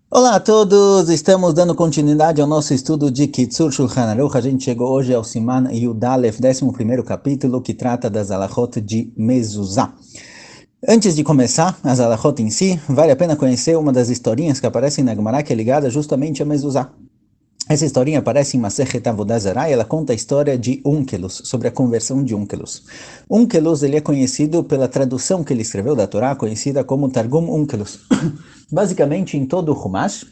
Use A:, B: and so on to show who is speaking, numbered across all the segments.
A: Olá a todos, estamos dando continuidade ao nosso estudo de Kitzur Shulchan Aruch. A gente chegou hoje ao Siman Yud Aleph, 11º capítulo, que trata das alachot de Mezuzá. Antes de começar as alachot em si, vale a pena conhecer uma das historinhas que aparecem na Gemara, que é ligada justamente a Mezuzá. Essa historinha aparece em Masechet Avodah Zarah e ela conta a história de Onkelos, sobre a conversão de Onkelos. Onkelos, ele é conhecido pela tradução que ele escreveu da Torá, conhecida como Targum Onkelos. Basicamente, em todo o Humash,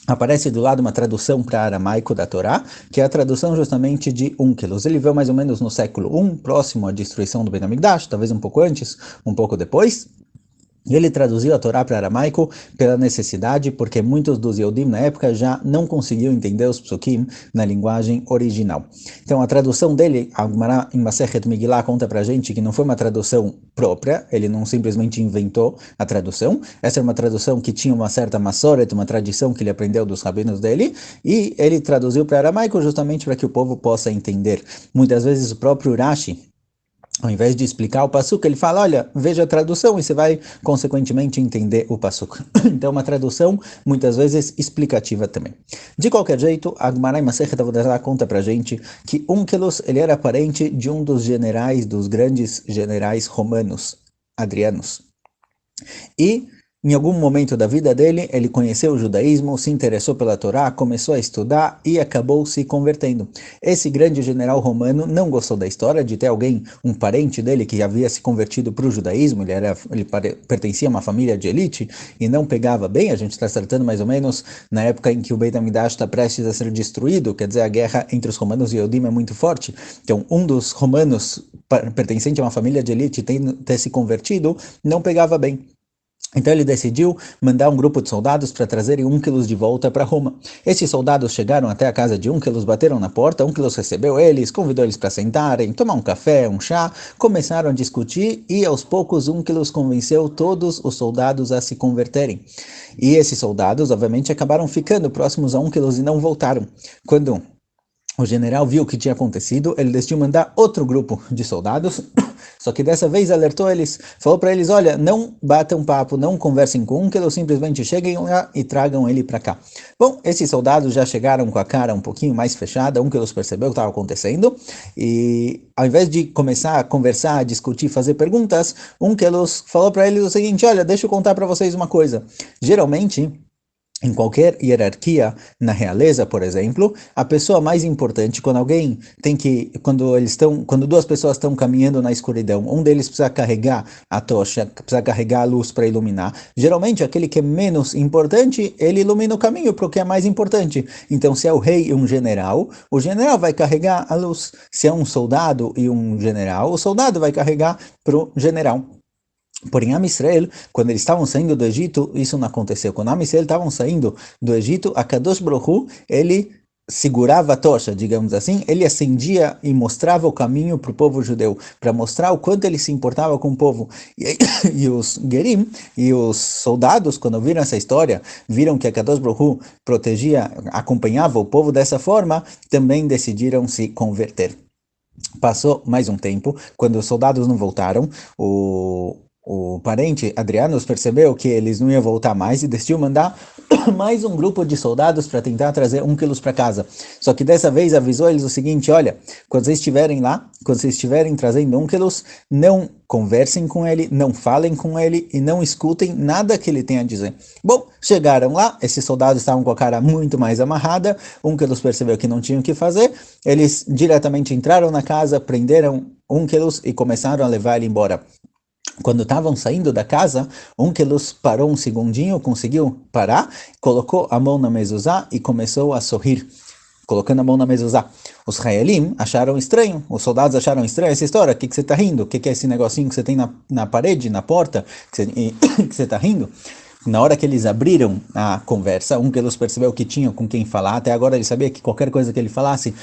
A: aparece do lado uma tradução para aramaico da Torá, que é a tradução justamente de Onkelos. Ele veio mais ou menos no século I, próximo à destruição do Ben Hamikdash, talvez um pouco antes, um pouco depois. Ele traduziu a Torá para aramaico pela necessidade, porque muitos dos Yehudim na época já não conseguiam entender os psukim na linguagem original. Então a tradução dele, a Gemara em Masechet Megillah conta para a gente que não foi uma tradução própria, ele não simplesmente inventou a tradução, essa é uma tradução que tinha uma certa masoret, uma tradição que ele aprendeu dos rabinos dele, e ele traduziu para aramaico justamente para que o povo possa entender. Muitas vezes o próprio Rashi, ao invés de explicar o Pasuk, ele fala, olha, veja a tradução e você vai, consequentemente, entender o Pasuk. Então, uma tradução, muitas vezes, explicativa também. De qualquer jeito, a Gemara em Masechet Avodah Zarah conta pra gente que Onkelos, ele era parente de um dos generais, dos grandes generais romanos, Adrianos. E em algum momento da vida dele, ele conheceu o judaísmo, se interessou pela Torá, começou a estudar e acabou se convertendo. Esse grande general romano não gostou da história de ter alguém, um parente dele, que havia se convertido para o judaísmo, pertencia a uma família de elite e não pegava bem. A gente está tratando mais ou menos na época em que o Beit HaMikdash está prestes a ser destruído, quer dizer, a guerra entre os romanos e Yehudim é muito forte. Então, um dos romanos pertencente a uma família de elite ter se convertido não pegava bem. Então ele decidiu mandar um grupo de soldados para trazerem Onkelos de volta para Roma. Esses soldados chegaram até a casa de Onkelos, bateram na porta, Onkelos recebeu eles, convidou eles para sentarem, tomar um café, um chá, começaram a discutir e aos poucos Onkelos convenceu todos os soldados a se converterem. E esses soldados, obviamente, acabaram ficando próximos a Onkelos e não voltaram. Quando o general viu o que tinha acontecido, ele decidiu mandar outro grupo de soldados, só que dessa vez alertou eles, falou para eles, olha, não batam papo, não conversem com Onkelos, simplesmente cheguem lá e tragam ele para cá. Bom, esses soldados já chegaram com a cara um pouquinho mais fechada, Onkelos percebeu o que estava acontecendo, e ao invés de começar a conversar, a discutir, fazer perguntas, Onkelos falou para eles o seguinte, olha, deixa eu contar para vocês uma coisa. Geralmente, em qualquer hierarquia, na realeza, por exemplo, a pessoa mais importante, quando duas pessoas estão caminhando na escuridão, um deles precisa carregar a tocha, precisa carregar a luz para iluminar. Geralmente, aquele que é menos importante, ele ilumina o caminho para o que é mais importante. Então, se é o rei e um general, o general vai carregar a luz. Se é um soldado e um general, o soldado vai carregar para o general. Porém, Am Israel, quando eles estavam saindo do Egito, isso não aconteceu. Quando Am Israel estavam saindo do Egito, a Kadosh Baruch Hu, ele segurava a tocha, digamos assim, ele acendia e mostrava o caminho para o povo judeu, para mostrar o quanto ele se importava com o povo. E os Gerim, e os soldados, quando viram essa história, viram que a Kadosh Baruch Hu protegia, acompanhava o povo dessa forma, também decidiram se converter. Passou mais um tempo, quando os soldados não voltaram, o parente Adrianos percebeu que eles não iam voltar mais e decidiu mandar mais um grupo de soldados para tentar trazer Onkelos para casa. Só que dessa vez avisou eles o seguinte, olha, quando vocês estiverem lá, quando vocês estiverem trazendo Onkelos, não conversem com ele, não falem com ele e não escutem nada que ele tenha a dizer. Bom, chegaram lá, esses soldados estavam com a cara muito mais amarrada, Onkelos percebeu que não tinham o que fazer, eles diretamente entraram na casa, prenderam Onkelos e começaram a levar ele embora. Quando estavam saindo da casa, Onkelos parou um segundinho, conseguiu parar, colocou a mão na mezuzá e começou a sorrir, colocando a mão na mezuzá. Os Hayalim acharam estranho, os soldados acharam estranho essa história. O que você está rindo? O que é esse negocinho que você tem na parede, na porta, que você está rindo? Na hora que eles abriram a conversa, Onkelos percebeu que tinha com quem falar. Até agora ele sabia que qualquer coisa que ele falasse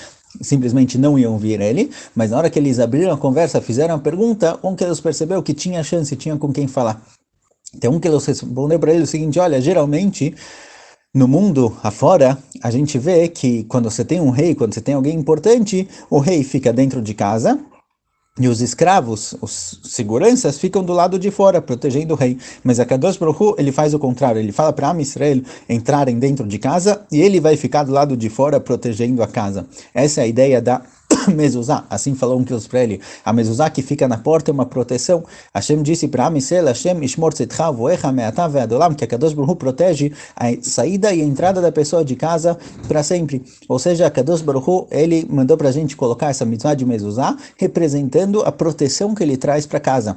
A: simplesmente não iam ouvir ele, mas na hora que eles abriram a conversa, fizeram a pergunta, Onkelos percebeu que tinha chance, tinha com quem falar. Então Onkelos respondeu para ele o seguinte, olha, geralmente no mundo afora, a gente vê que quando você tem um rei, quando você tem alguém importante, o rei fica dentro de casa, E os escravos, os seguranças, ficam do lado de fora, protegendo o rei. Mas a Kadosh Baruch Hu, ele faz o contrário. Ele fala para Am Israel entrarem dentro de casa e ele vai ficar do lado de fora, protegendo a casa. Essa é a ideia da mezuzá. Assim falou um Deus para ele. A mezuzá que fica na porta é uma proteção. Hashem disse para Am Israel, Hashem ishmor tzedcha voecha me'ata ve'adolam, que a Kadosh Baruch Hu protege a saída e a entrada da pessoa de casa para sempre. Ou seja, a Kadosh Baruch Hu, ele mandou para a gente colocar essa mitzvah de mezuzá, representando a proteção que ele traz para casa.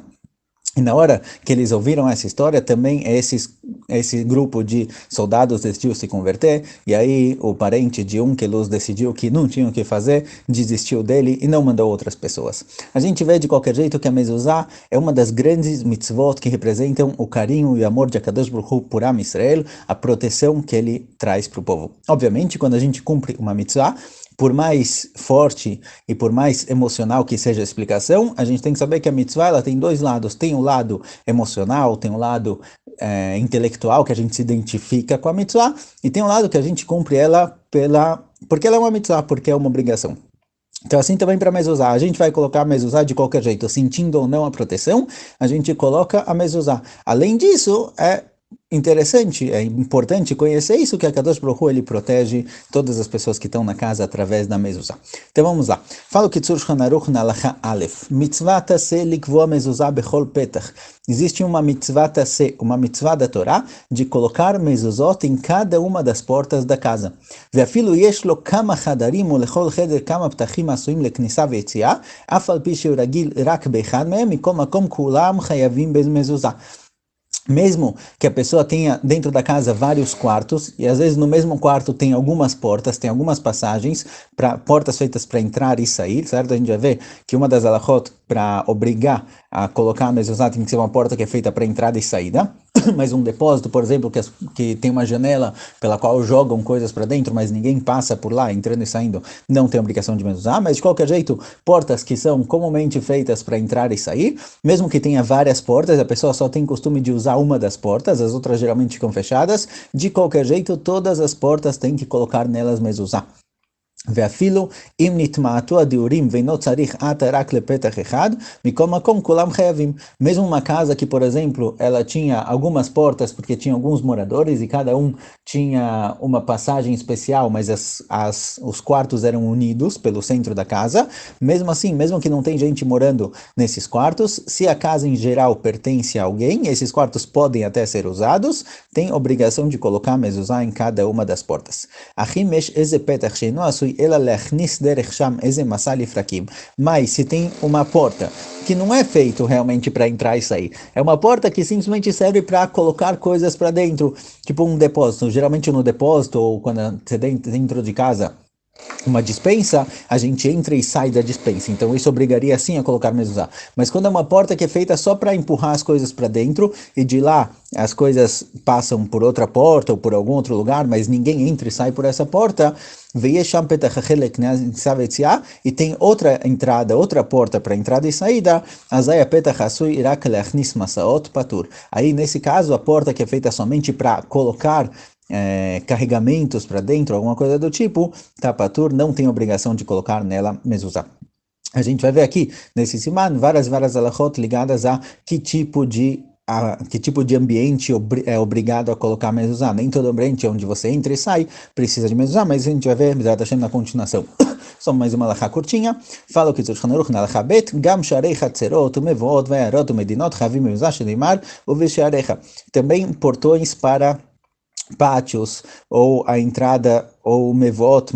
A: E na hora que eles ouviram essa história, também esse grupo de soldados decidiu se converter, e aí o parente de Onkelos decidiu que não tinha o que fazer, desistiu dele e não mandou outras pessoas. A gente vê de qualquer jeito que a mezuzá é uma das grandes mitzvot que representam o carinho e o amor de Akadosh Baruch Hu por Am Israel, a proteção que ele traz para o povo. Obviamente, quando a gente cumpre uma mitzvah, por mais forte e por mais emocional que seja a explicação, a gente tem que saber que a mitzvah ela tem dois lados. Tem o lado emocional, tem o lado intelectual, que a gente se identifica com a mitzvah, e tem o lado que a gente cumpre ela porque ela é uma mitzvah, porque é uma obrigação. Então, assim também para a mezuzá, a gente vai colocar a mezuzá de qualquer jeito, sentindo ou não a proteção, a gente coloca a mezuzá. Além disso, é interessante, é importante conhecer isso, que a Kadosh Baruch Hu, ele protege todas as pessoas que estão na casa através da mezuzá. Então vamos lá. Fala o Kitzur Shulchan Aruch na Halacha Aleph. Mitzvah taseh likvoa mezuzá bechol petach. Existe uma mitzvah taseh, uma mitzvah da Torá, de colocar mezuzot em cada uma das portas da casa. Ve'afilu yesh lo kama chadarim ulechol cheder kama ptachim asuim leknisa ve'etziah, af al pi שהוא רגיל רק באחד מהם, מכל מקום כולם חייבים במזוזה. Mesmo que a pessoa tenha dentro da casa vários quartos, e às vezes no mesmo quarto tem algumas portas, tem algumas passagens, portas feitas para entrar e sair, certo? A gente vai ver que uma das halachot para obrigar a colocar a mezuzá tem que ser uma porta que é feita para entrada e saída. Mas um depósito, por exemplo, que tem uma janela pela qual jogam coisas para dentro, mas ninguém passa por lá, entrando e saindo, não tem obrigação de mezuzá. Mas de qualquer jeito, portas que são comumente feitas para entrar e sair, mesmo que tenha várias portas, a pessoa só tem costume de usar uma das portas, as outras geralmente ficam fechadas. De qualquer jeito, todas as portas têm que colocar nelas mezuzá. ואפילו אם נתמעטו הדיורים ואינו צריך עתה רק לפתח אחד, מכל מקום כולם חייבים. Mesmo uma casa que, por exemplo, ela tinha algumas portas porque tinha alguns moradores e cada um tinha uma passagem especial, mas os quartos eram unidos pelo centro da casa, mesmo assim, mesmo que não tem gente morando nesses quartos, se a casa em geral pertence a alguém, esses quartos podem até ser usados, tem obrigação de colocar mezuzá em cada uma das portas. Achim esh eze petach sheino asui mas se tem uma porta que não é feito realmente para entrar e sair, é uma porta que simplesmente serve para colocar coisas para dentro, tipo um depósito, geralmente no depósito ou quando você dentro de casa uma dispensa, a gente entra e sai da dispensa, então isso obrigaria sim a colocar mezuzá. Mas quando é uma porta que é feita só para empurrar as coisas para dentro e de lá as coisas passam por outra porta ou por algum outro lugar, mas ninguém entra e sai por essa porta, e tem outra entrada, outra porta para entrada e saída, aí nesse caso a porta que é feita somente para colocar carregamentos para dentro, alguma coisa do tipo, tapatur não tem obrigação de colocar nela mezuzá. A gente vai ver aqui, nesse siman, várias halachot ligadas a que tipo de ambiente é obrigado a colocar mezuzá. Nem todo ambiente onde você entra e sai precisa de mezuzá, mas a gente vai ver na continuação. Só mais uma halachá curtinha. Fala o Kitzur Shulchan Aruch na halachá bet, gam sharei chatzerot umevoot ve'arot umedinot chavim mezuzá sheneimar uvesharecha. Também portões para pátios, ou a entrada, ou mevot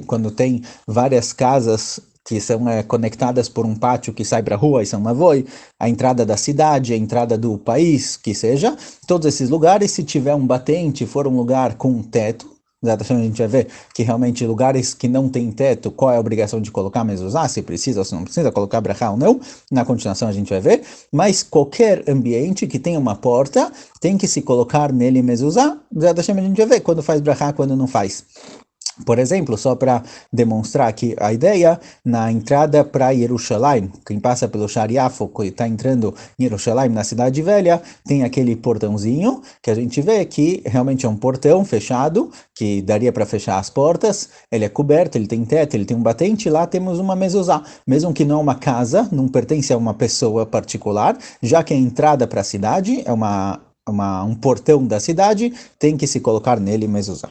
A: quando tem várias casas que são conectadas por um pátio que sai para a rua, e são lavoi, a entrada da cidade, a entrada do país, que seja, todos esses lugares, se tiver um batente, for um lugar com um teto, a gente vai ver que realmente lugares que não tem teto, qual é a obrigação de colocar mezuzá, se precisa ou se não precisa, colocar brachá ou não, na continuação a gente vai ver, mas qualquer ambiente que tenha uma porta, tem que se colocar nele mezuzá, a gente vai ver quando faz brachá, quando não faz. Por exemplo, só para demonstrar aqui a ideia, na entrada para Jerusalém, quem passa pelo Shariafo, que está entrando em Jerusalém, na Cidade Velha, tem aquele portãozinho que a gente vê que realmente é um portão fechado, que daria para fechar as portas, ele é coberto, ele tem teto, ele tem um batente, lá temos uma mezuzá, mesmo que não é uma casa, não pertence a uma pessoa particular, já que a entrada para a cidade é um portão da cidade, tem que se colocar nele mezuzá.